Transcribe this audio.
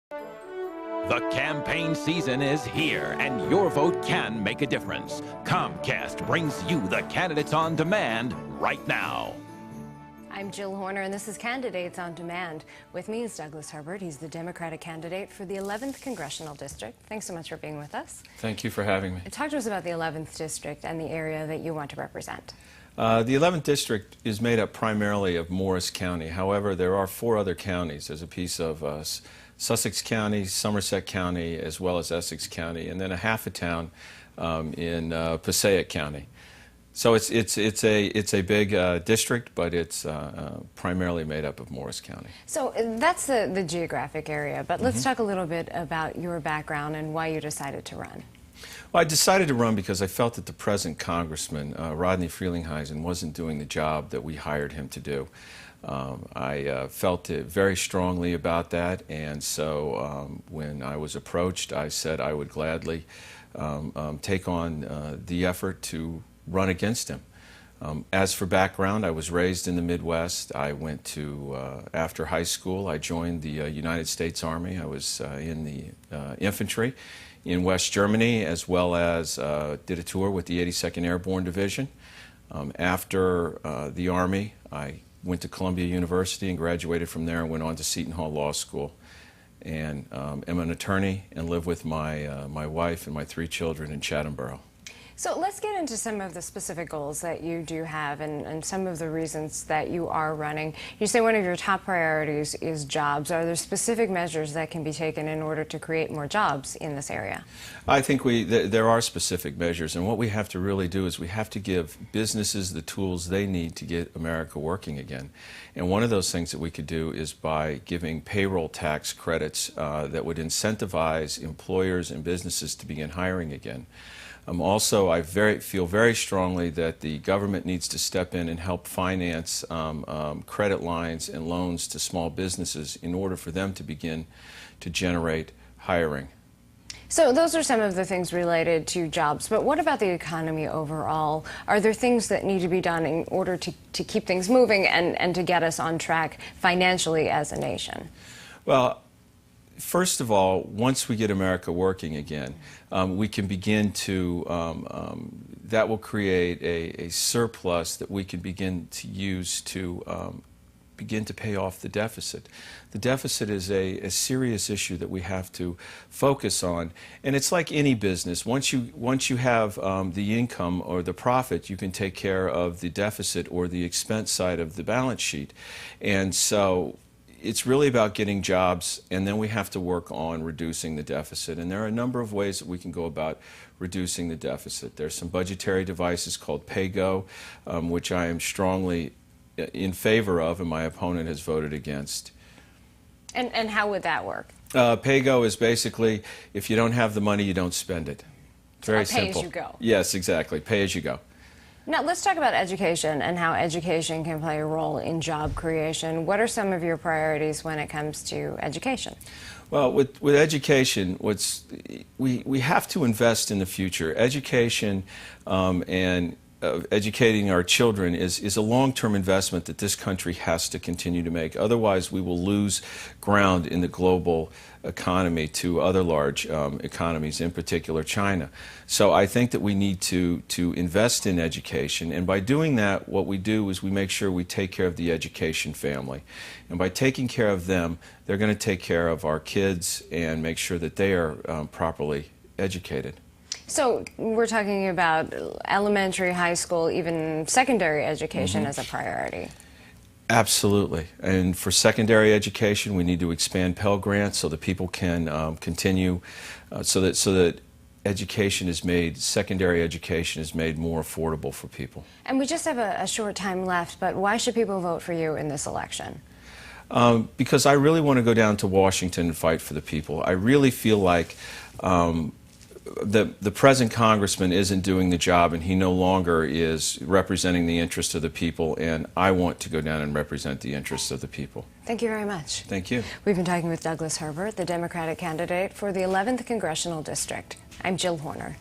The campaign season is here, and your vote can make a difference. Comcast brings you the candidates on demand right now. I'm Jill Horner, and this is Candidates on Demand. With me is Douglas Herbert. He's the Democratic candidate for the 11th Congressional District. Thanks so much for being with us. Thank you for having me. Talk to us about the 11th District and the area that you want to represent. The 11th District is made up primarily of Morris County. However, there are 4 other counties. There's a piece of Sussex County, Somerset County, as well as Essex County, and then a half a town in Passaic County. So it's a big district, but it's primarily made up of Morris County. So that's the geographic area, but let's talk a little bit about your background and why you decided to run. Well, I decided to run because I felt that the present congressman, Rodney Frelinghuysen, wasn't doing the job that we hired him to do. I felt very strongly about that, and so when I was approached, I said I would gladly take on the effort to run against him. As for background, I was raised in the Midwest. I went to, after high school, I joined the United States Army. I was in the infantry in West Germany, as well as did a tour with the 82nd Airborne Division. After the Army, I went to Columbia University and graduated from there and went on to Seton Hall Law School. And am an attorney and live with my wife and my 3 children in Chatham Borough. So let's get into some of the specific goals that you do have and some of the reasons that you are running. You say one of your top priorities is jobs. Are there specific measures that can be taken in order to create more jobs in this area? I think there are specific measures, and what we have to really do is we have to give businesses the tools they need to get America working again. And one of those things that we could do is by giving payroll tax credits that would incentivize employers and businesses to begin hiring again. Also, I feel very strongly that the government needs to step in and help finance credit lines and loans to small businesses in order for them to begin to generate hiring. So those are some of the things related to jobs, but what about the economy overall? Are there things that need to be done in order to keep things moving and to get us on track financially as a nation? Well, first of all, once we get America working again, we can begin to, that will create a surplus that we can begin to use to begin to pay off the deficit. The deficit is a serious issue that we have to focus on, and it's like any business. Once you have the income or the profit, you can take care of the deficit or the expense side of the balance sheet. And so it's really about getting jobs, and then we have to work on reducing the deficit. And there are a number of ways that we can go about reducing the deficit. There's some budgetary devices called PAYGO, which I am strongly in favor of, and my opponent has voted against. And how would that work? PAYGO is basically, if you don't have the money, you don't spend it. Very simple. Pay as you go. Yes, exactly. Pay as you go. Now, let's talk about education and how education can play a role in job creation. What are some of your priorities when it comes to education? Well, with education, we have to invest in the future. Education and educating our children is a long-term investment that this country has to continue to make. Otherwise, we will lose ground in the global economy to other large economies, in particular China. So I think that we need to invest in education, and by doing that, what we do is we make sure we take care of the education family. And by taking care of them, they're going to take care of our kids and make sure that they are properly educated. So we're talking about elementary, high school, even secondary education as a priority. Absolutely. And for secondary education, we need to expand Pell Grants so that people can continue, so that education is made, secondary education is made more affordable for people. And we just have a short time left, but why should people vote for you in this election? Because I really want to go down to Washington and fight for the people. I really feel like the present congressman isn't doing the job, and he no longer is representing the interests of the people, and I want to go down and represent the interests of the people. Thank you very much. Thank you. We've been talking with Douglas Herbert, the Democratic candidate for the 11th Congressional District. I'm Jill Horner.